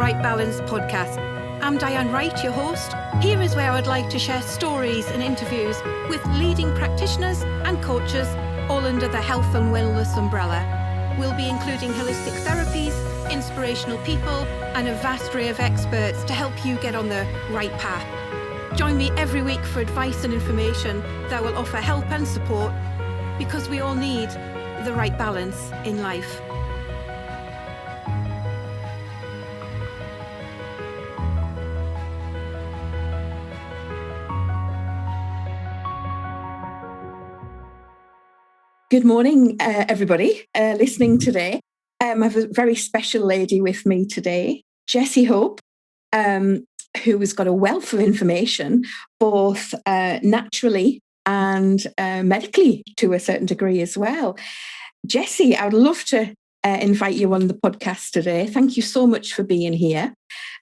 Right Balance podcast. I'm Diane Wright, your host. Here is where I'd like to share stories and interviews with leading practitioners and coaches, all under the health and wellness umbrella. We'll be including holistic therapies, inspirational people, and a vast array of experts to help you get on the right path. Join me every week for advice and information that will offer help and support, because we all need the right balance in life. Good morning, everybody listening today. I have a very special lady with me today, Jessie Hope, who has got a wealth of information, both naturally and medically to a certain degree as well. Jessie, I would love to invite you on the podcast today. Thank you so much for being here.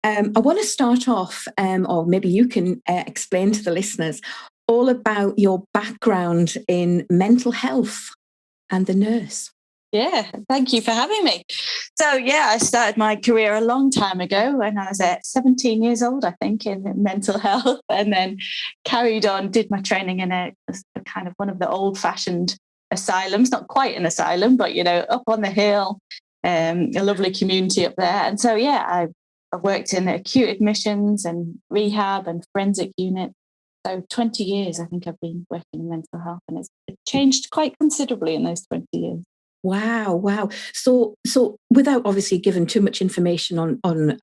I want to start off, or maybe you can explain to the listeners all about your background in mental health and the nurse. Yeah, thank you for having me. So, I started my career a long time ago when I was 17 years old, I think, in mental health, and then carried on, did my training in a kind of one of the old-fashioned asylums, not quite an asylum, but, up on the hill, a lovely community up there. And so, I worked in acute admissions and rehab and forensic unit. So 20 years, I think I've been working in mental health, and it's changed quite considerably in those 20 years. Wow. So without obviously giving too much information on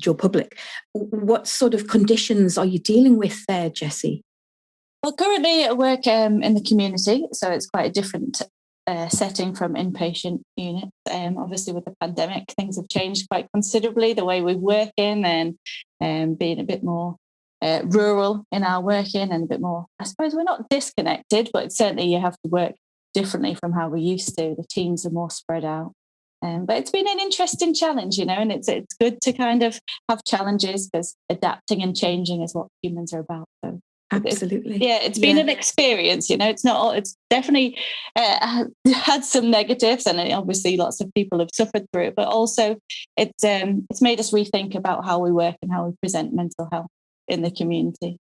your public, what sort of conditions are you dealing with there, Jessie? Well, currently I work in the community, so it's quite a different setting from inpatient units. Obviously, with the pandemic, things have changed quite considerably, the way we work in, and being a bit more rural in our working, and a bit more, I suppose we're not disconnected, but certainly you have to work differently from how we used to. The teams are more spread out. But it's been an interesting challenge, and it's good to kind of have challenges, because adapting and changing is what humans are about. So absolutely. It's been an experience, it's definitely had some negatives, and obviously lots of people have suffered through it, but also it's made us rethink about how we work and how we present mental health in the community.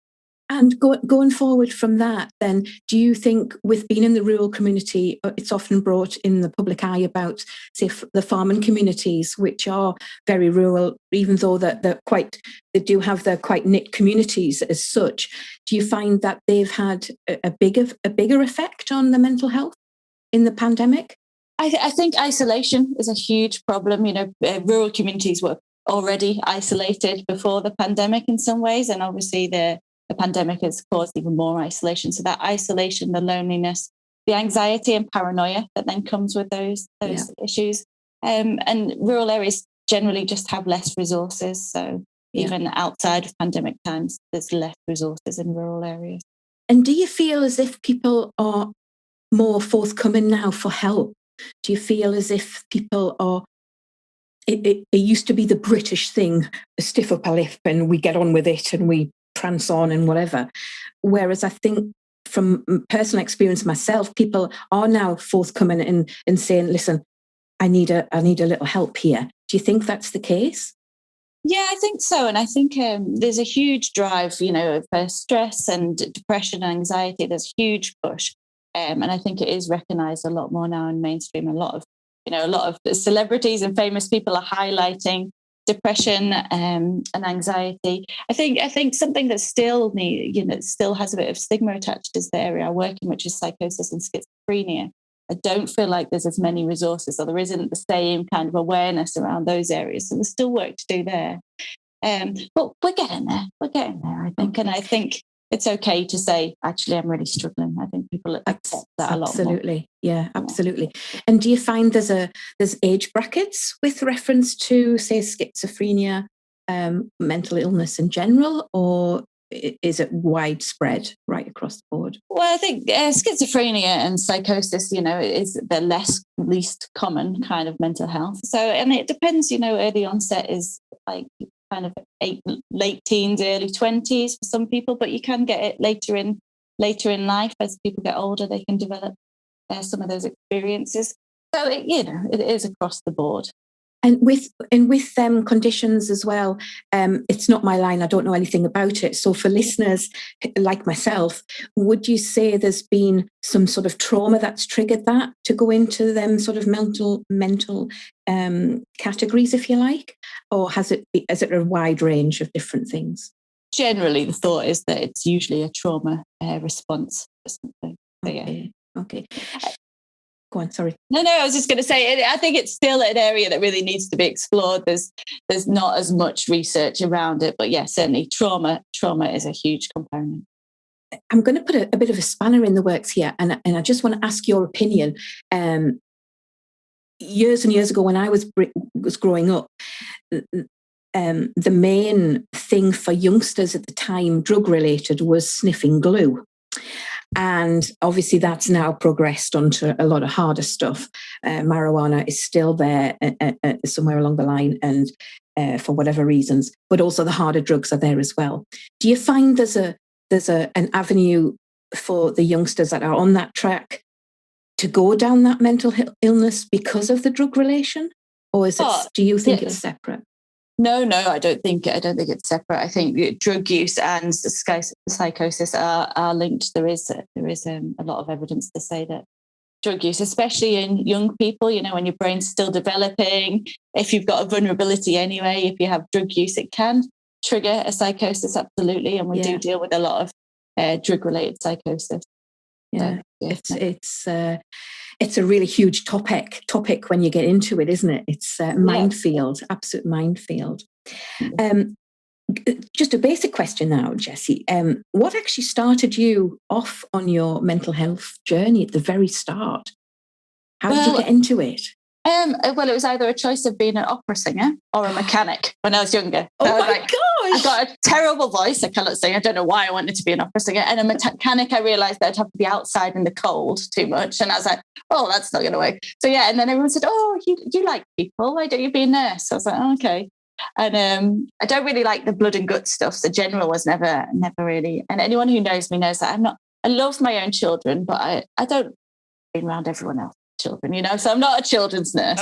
And going forward from that, then, do you think with being in the rural community, it's often brought in the public eye about, say, the farming communities, which are very rural, even though they do have their quite knit communities as such. Do you find that they've had a bigger effect on the mental health in the pandemic? I think isolation is a huge problem. Rural communities were already isolated before the pandemic in some ways, and obviously the pandemic has caused even more isolation. So that isolation, the loneliness, the anxiety and paranoia that then comes with those issues. And rural areas generally just have less resources. So even outside of pandemic times, there's less resources in rural areas. And do you feel as if people are more forthcoming now for help? Do you feel as if people are... It used to be the British thing, stiff upper lip, and we get on with it and we prance on and whatever. Whereas I think from personal experience myself, people are now forthcoming and saying, listen, I need a little help here. Do you think that's the case? Yeah, I think so. And I think there's a huge drive, for stress and depression and anxiety. There's a huge push. And I think it is recognised a lot more now in mainstream. A lot of celebrities and famous people are highlighting depression and anxiety. I think something that still still has a bit of stigma attached is the area I work in, which is psychosis and schizophrenia. I don't feel like there's as many resources, or there isn't the same kind of awareness around those areas. So there's still work to do there. But we're getting there. I think, and I think it's okay to say, actually, I'm really struggling. I think people accept that a lot more. Absolutely. Yeah, absolutely. And do you find there's age brackets with reference to, say, schizophrenia, mental illness in general, or is it widespread right across the board? Well, I think schizophrenia and psychosis, is the least common kind of mental health. So, and it depends, early onset is like kind of late teens, early 20s for some people, but you can get it later in life. As people get older, they can develop some of those experiences. So it is across the board. And with conditions as well, it's not my line. I don't know anything about it. So for listeners like myself, would you say there's been some sort of trauma that's triggered that to go into them sort of mental categories, if you like, or is it a wide range of different things? Generally, the thought is that it's usually a trauma response or something. So, okay. Okay. Go on, sorry. No, I was just going to say, I think it's still an area that really needs to be explored. There's not as much research around it, but yeah, certainly trauma is a huge component. I'm going to put a bit of a spanner in the works here, and I just want to ask your opinion. Years and years ago, when I was growing up, the main thing for youngsters at the time, drug-related, was sniffing glue. And obviously that's now progressed onto a lot of harder stuff. Marijuana is still there somewhere along the line, and for whatever reasons, but also the harder drugs are there as well. Do you find there's an avenue for the youngsters that are on that track to go down that mental illness because of the drug relation? Or do you think it's separate? No, I don't think it's separate. I think drug use and psychosis are linked. There is a lot of evidence to say that drug use, especially in young people, when your brain's still developing, if you've got a vulnerability anyway, if you have drug use, it can trigger a psychosis, absolutely. And we do deal with a lot of drug-related psychosis. Yeah, so, it's a really huge topic when you get into it, isn't it? It's a minefield, absolute minefield. Just a basic question now, Jessie. What actually started you off on your mental health journey at the very start? How did you get into it? Well, it was either a choice of being an opera singer or a mechanic when I was younger. Oh my gosh! I got a terrible voice. I cannot sing. I don't know why I wanted to be an opera singer. And a mechanic, I realised that I'd have to be outside in the cold too much. And I was like, oh, that's not going to work. So yeah, and then everyone said, oh, you like people. Why don't you be a nurse? So I was like, oh, okay. And I don't really like the blood and guts stuff. So general was never really. And anyone who knows me knows that I love my own children, but I don't be around everyone else. Children, so I'm not a children's nurse.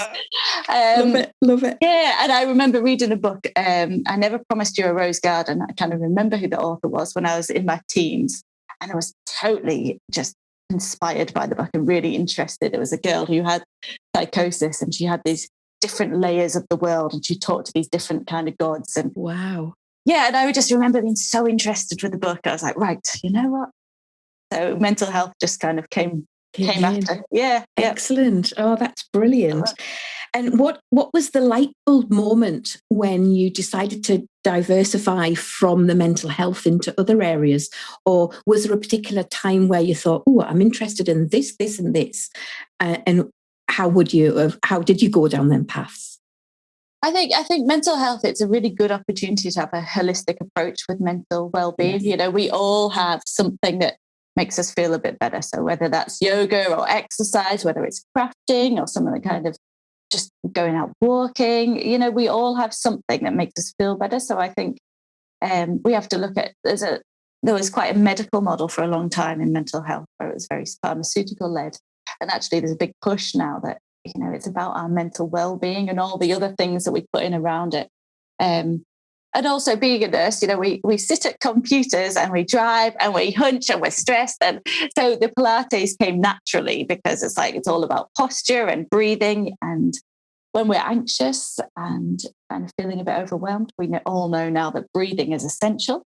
Love it. Yeah, and I remember reading a book, I Never Promised You a Rose Garden. I kind of remember who the author was when I was in my teens, and I was totally just inspired by the book and really interested. It was a girl who had psychosis, and she had these different layers of the world, and she talked to these different kind of gods. And wow. Yeah, and I would just remember being so interested with the book. I was like, right, you know what? So mental health just kind of came after. Yeah. Excellent. Oh, that's brilliant. And what was the light bulb moment when you decided to diversify from the mental health into other areas? Or was there a particular time where you thought, oh, I'm interested in this, and this? And how did you go down them paths? I think mental health, it's a really good opportunity to have a holistic approach with mental well-being. Yes. We all have something that makes us feel a bit better. So whether that's yoga or exercise, whether it's crafting or some of the kind of just going out walking, we all have something that makes us feel better. So I think we have to look at, there was quite a medical model for a long time in mental health where it was very pharmaceutical led. And actually there's a big push now that, it's about our mental well-being and all the other things that we put in around it. And also being a nurse, we sit at computers and we drive and we hunch and we're stressed. And so the Pilates came naturally because it's all about posture and breathing. And when we're anxious and kind of feeling a bit overwhelmed, we all know now that breathing is essential.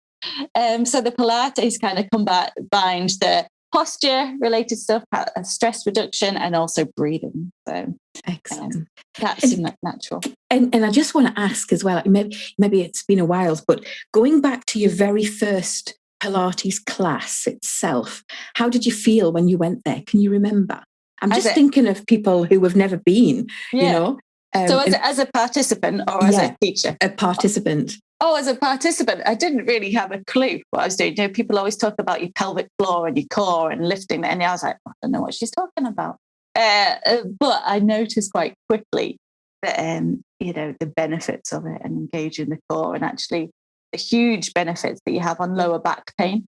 So the Pilates kind of combine the posture related stuff, stress reduction, and also breathing. So excellent. That's natural. And I just want to ask as well, maybe it's been a while, but going back to your very first Pilates class itself, how did you feel when you went there? Can you remember? I'm just thinking of people who have never been, So as a participant or as a teacher? A participant. Oh, as a participant, I didn't really have a clue what I was doing. People always talk about your pelvic floor and your core and lifting, and I was like, I don't know what she's talking about. But I noticed quite quickly that, the benefits of it and engaging the core, and actually the huge benefits that you have on lower back pain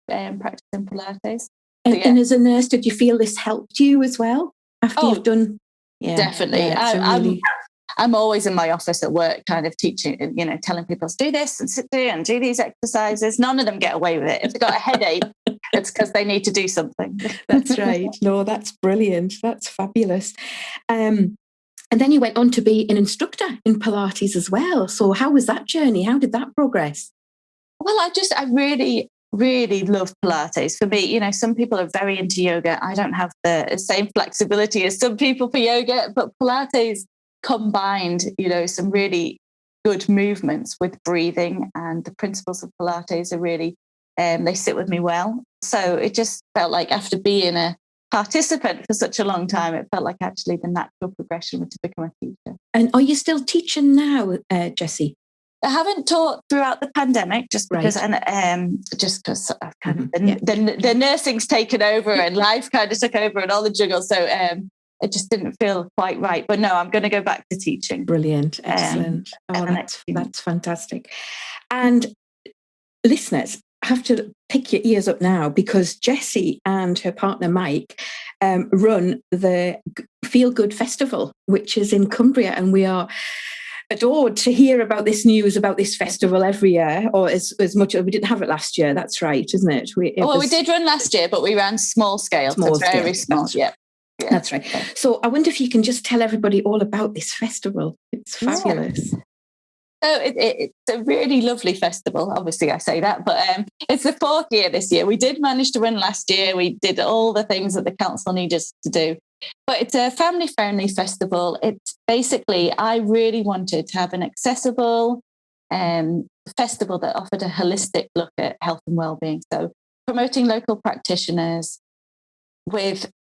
practicing Pilates. And as a nurse, did you feel this helped you as well after you've done? Yeah, definitely. I'm always in my office at work, kind of teaching, telling people to do this and sit there and do these exercises. None of them get away with it. If they've got a headache, it's because they need to do something. That's right. No, that's brilliant. That's fabulous. And then you went on to be an instructor in Pilates as well. So how was that journey? How did that progress? Well, I really, really love Pilates. For me, some people are very into yoga. I don't have the same flexibility as some people for yoga, but Pilates combined, some really good movements with breathing, and the principles of Pilates are really, they sit with me well. So it just felt like, after being a participant for such a long time, it felt like actually the natural progression was to become a teacher. And are you still teaching now, Jessie? I haven't taught throughout the pandemic, just because, right. Just because I've kind of the nursing's taken over and life kind of took over and all the juggle. So it just didn't feel quite right. But no, I'm going to go back to teaching. Brilliant, excellent. That's fantastic. And listeners have to pick your ears up now, because Jessie and her partner Mike run the Feel Good Festival, which is in Cumbria, and we are adored to hear about this news about this festival every year, or as much as we didn't have it last year. That's right, isn't it? We did run last year, but we ran small scale. Very small. Yeah. That's right. So I wonder if you can just tell everybody all about this festival. It's fabulous. So it's a really lovely festival. Obviously, I say that, but it's the 4th year this year. We did manage to win last year. We did all the things that the council needed us to do. But it's a family-friendly festival. It's basically, I really wanted to have an accessible festival that offered a holistic look at health and well-being. So promoting local practitioners with,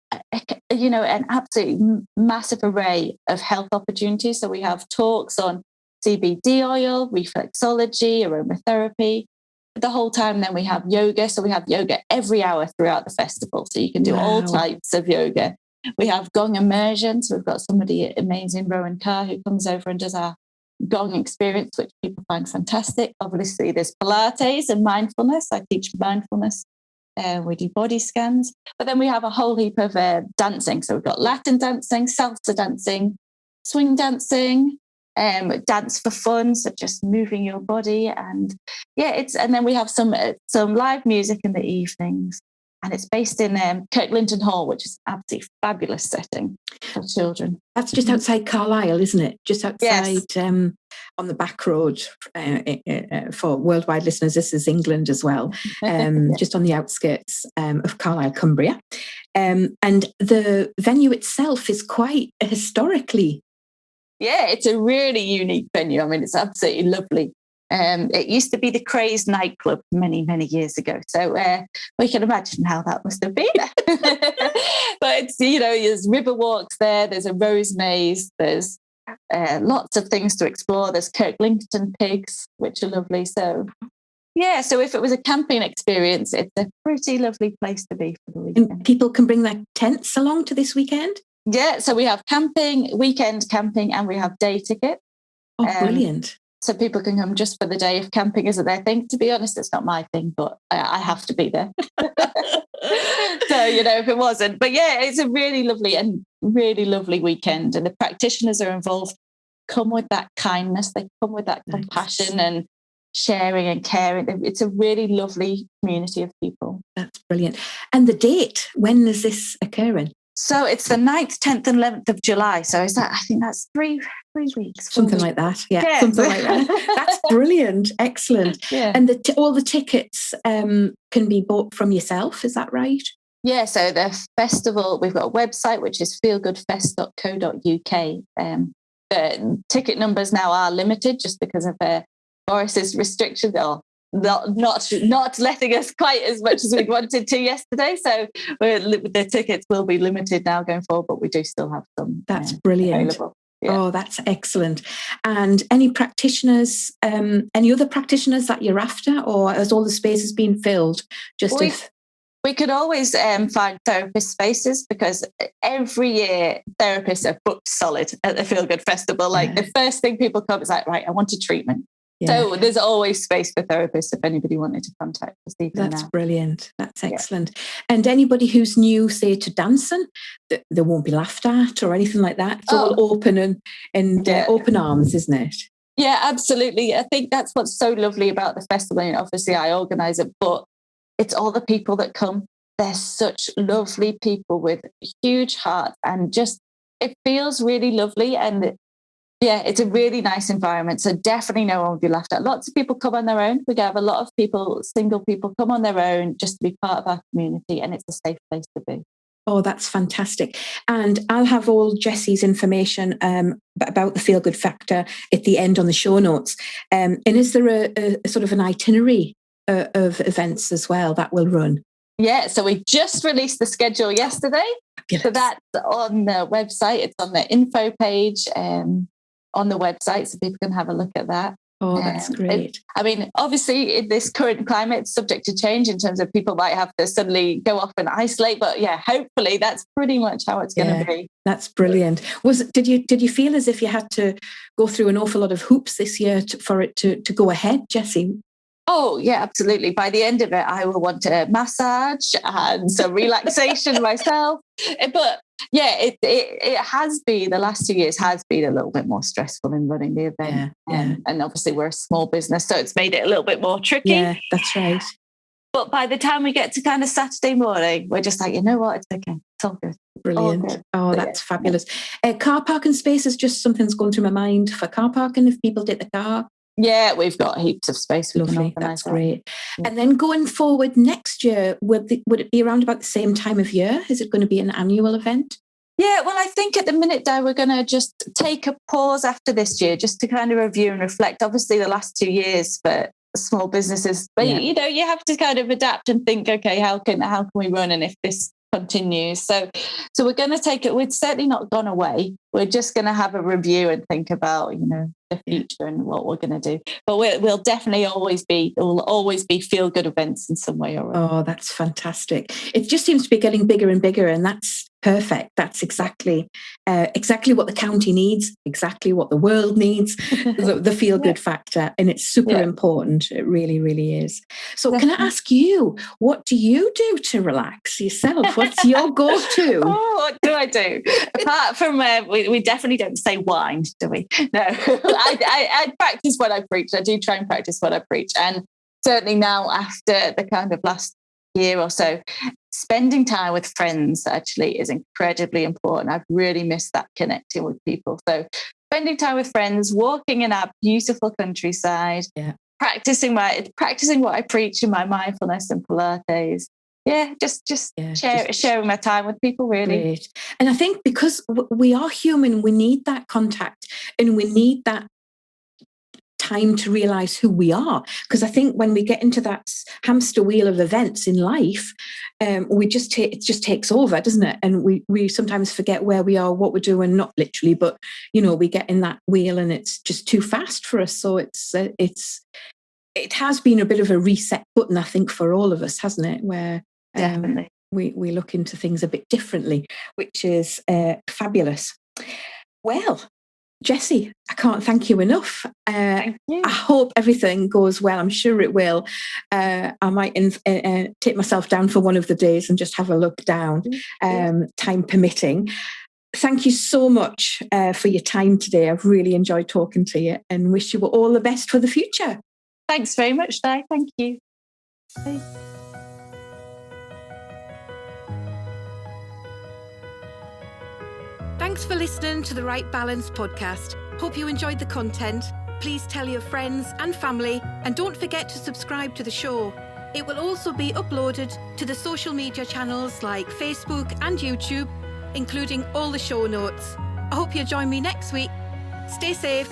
an absolutely massive array of health opportunities. So we have talks on CBD oil, reflexology, aromatherapy. The whole time then we have yoga. So we have yoga every hour throughout the festival. So you can do all types of yoga. We have gong immersion. So we've got somebody amazing, Rowan Carr, who comes over and does our gong experience, which people find fantastic. Obviously, there's Pilates and mindfulness. I teach mindfulness. We do body scans. But then we have a whole heap of dancing. So we've got Latin dancing, salsa dancing, swing dancing, dance for fun, so just moving your body. And then we have some live music in the evenings. And it's based in Kirklinton Hall, which is an absolutely fabulous setting for children. That's just outside Carlisle, isn't it? Just outside on the back road. For worldwide listeners, this is England as well. Just on the outskirts of Carlisle, Cumbria. And the venue itself is quite historically. Yeah, it's a really unique venue. I mean, it's absolutely lovely. It used to be the Craze nightclub many, many years ago. So we can imagine how that must have been. But it's, there's river walks there. There's a rose maze. There's lots of things to explore. There's Kirklington pigs, which are lovely. So, so if it was a camping experience, it's a pretty lovely place to be for the weekend. And people can bring their tents along to this weekend? Yeah, so we have weekend camping, and we have day tickets. Oh, brilliant. So people can come just for the day if camping isn't their thing. To be honest, it's not my thing, but I have to be there. So, if it wasn't. But it's a really lovely weekend. And the practitioners are involved come with that kindness. They come with that compassion and sharing and caring. It's a really lovely community of people. That's brilliant. And the date, when is this occurring? So it's the 9th, 10th and 11th of July. So I think that's 3 weeks. Something like that. Yeah, something like that. That's brilliant. Excellent. Yeah. And all the tickets can be bought from yourself. Is that right? Yeah. So the festival, we've got a website, which is feelgoodfest.co.uk. The ticket numbers now are limited just because of Boris's restrictions, or not letting us quite as much as we wanted to yesterday. So the tickets will be limited now going forward, but we do still have some. That's brilliant. Available. Yeah. Oh, that's excellent. And any practitioners, any other practitioners that you're after, or has all the spaces been filled? We could always find therapist spaces, because every year therapists are booked solid at the Feel Good Festival. Like the first thing people come is like, right, I want a treatment. So there's always space for therapists if anybody wanted to contact us. That's brilliant. That's excellent. And anybody who's new, say, to dancing, they won't be laughed at or anything like that. It's all open and open arms, isn't it? Yeah, absolutely. I think that's what's so lovely about the festival. And obviously I organise it, but it's all the people that come. They're such lovely people with huge hearts, and just it feels really lovely. And yeah, it's a really nice environment. So definitely no one will be laughed at. Lots of people come on their own. We have a lot of people, single people, come on their own just to be part of our community, and it's a safe place to be. Oh, that's fantastic. And I'll have all Jessie's information about the Feel Good Factor at the end on the show notes. And is there a sort of an itinerary of events as well that will run? Yeah, so we just released the schedule yesterday. Fabulous. So that's on the website. It's on the info page on the website, so people can have a look at that. Oh, that's great. Obviously, in this current climate, it's subject to change in terms of people might have to suddenly go off and isolate. But yeah, hopefully that's pretty much how it's going to be. That's brilliant. Did you feel as if you had to go through an awful lot of hoops this year for it to go ahead, Jessie? Oh, yeah, absolutely. By the end of it, I will want a massage and some relaxation myself. But yeah, it has been, the last 2 years has been a little bit more stressful in running the event. And obviously we're a small business, so it's made it a little bit more tricky. Yeah, that's right. But by the time we get to kind of Saturday morning, we're just like, you know what, it's okay. It's all good. Brilliant. All good. Oh, that's fabulous. Car parking space is just something's going through my mind for car parking if people take the car. Yeah, we've got heaps of space. Lovely, that's great. Yeah. And then going forward next year, would it be around about the same time of year? Is it going to be an annual event? Yeah, well, I think at the minute, Di, we're going to just take a pause after this year just to kind of review and reflect. Obviously, the last 2 years for small businesses, but you know, you have to kind of adapt and think, okay, how can we run, and if this continues. So we're going to take it. We're certainly not gone away. We're just going to have a review and think about, you know, the future and what we're going to do. But we'll definitely always be feel good events in some way or other. Oh, that's fantastic. It just seems to be getting bigger and bigger, and that's perfect. That's exactly what the county needs, exactly what the world needs, the feel good factor. And it's super important. It really, really is. So can I ask you, what do you do to relax yourself? What's your go-to? Oh, what do I do? Apart from, we definitely don't say wine, do we? No, I practice what I preach. I do try and practice what I preach. And certainly now, after the kind of last year or so, spending time with friends actually is incredibly important. I've really missed that connecting with people. So spending time with friends, walking in our beautiful countryside, practicing what I preach in my mindfulness and pilates. Yeah, just sharing my time with people, really. Great. And I think because we are human, we need that contact and we need that time to realize who we are. Because I think when we get into that hamster wheel of events in life, it just takes over, doesn't it? And we sometimes forget where we are, what we're doing, not literally, but, you know, we get in that wheel and it's just too fast for us. So it has been a bit of a reset button, I think, for all of us, hasn't it? Where we look into things a bit differently, which is fabulous. Well, Jessie, I can't thank you enough. Thank you. I hope everything goes well. I'm sure it will. I might take myself down for one of the days and just have a look down, time permitting. Thank you so much for your time today. I've really enjoyed talking to you and wish you all the best for the future. Thanks very much, Di. Thank you. Bye. Thanks for listening to the Right Balance podcast. Hope you enjoyed the content. Please tell your friends and family, and don't forget to subscribe to the show. It will also be uploaded to the social media channels like Facebook and YouTube, including all the show notes. I hope you'll join me next week. Stay safe.